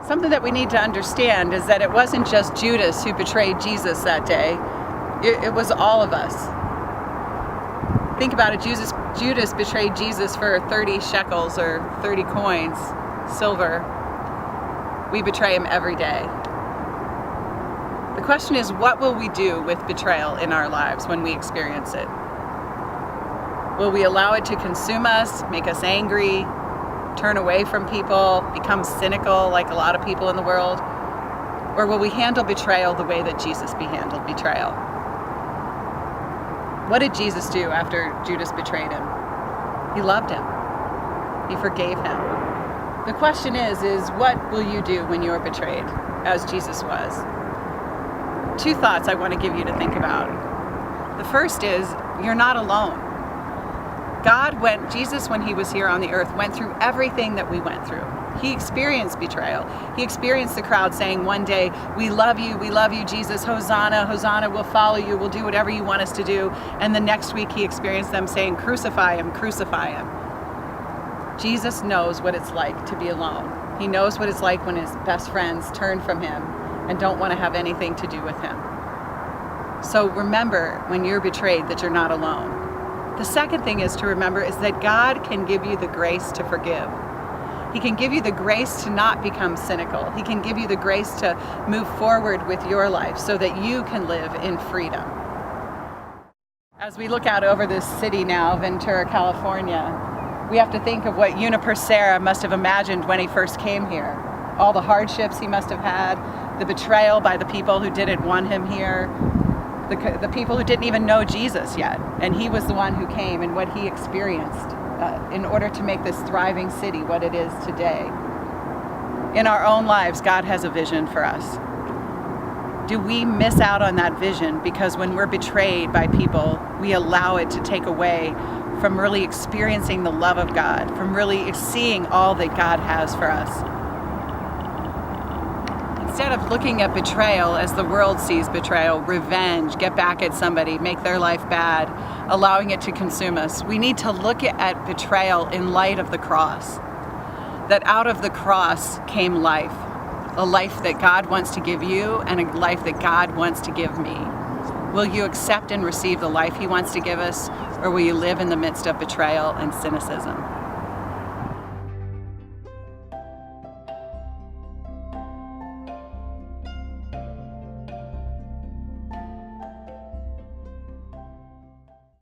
Something that we need to understand is that it wasn't just Judas who betrayed Jesus that day. It was all of us. Think about it. Judas betrayed Jesus for 30 shekels or 30 coins, silver. We betray him every day. The question is, what will we do with betrayal in our lives when we experience it? Will we allow it to consume us, make us angry, turn away from people, become cynical like a lot of people in the world? Or will we handle betrayal the way that Jesus handled betrayal? What did Jesus do after Judas betrayed him? He loved him. He forgave him. The question is what will you do when you are betrayed, as Jesus was? Two thoughts I want to give you to think about. The first is, you're not alone. Jesus, when he was here on the earth, went through everything that we went through. He experienced betrayal. He experienced the crowd saying one day, we love you, Jesus, Hosanna, Hosanna, we'll follow you, we'll do whatever you want us to do. And the next week he experienced them saying, crucify him, crucify him. Jesus knows what it's like to be alone. He knows what it's like when his best friends turn from him and don't want to have anything to do with him. So remember, when you're betrayed, that you're not alone. The second thing is to remember is that God can give you the grace to forgive. He can give you the grace to not become cynical. He can give you the grace to move forward with your life so that you can live in freedom. As we look out over this city now, Ventura, California, we have to think of what Unipersera must have imagined when he first came here. All the hardships he must have had, the betrayal by the people who didn't want him here, the people who didn't even know Jesus yet. And he was the one who came, and what he experienced in order to make this thriving city what it is today. In our own lives, God has a vision for us. Do we miss out on that vision because when we're betrayed by people, we allow it to take away from really experiencing the love of God, from really seeing all that God has for us? Instead of looking at betrayal as the world sees betrayal, revenge, get back at somebody, make their life bad, allowing it to consume us, we need to look at betrayal in light of the cross. That out of the cross came life, a life that God wants to give you and a life that God wants to give me. Will you accept and receive the life he wants to give us, or will you live in the midst of betrayal and cynicism?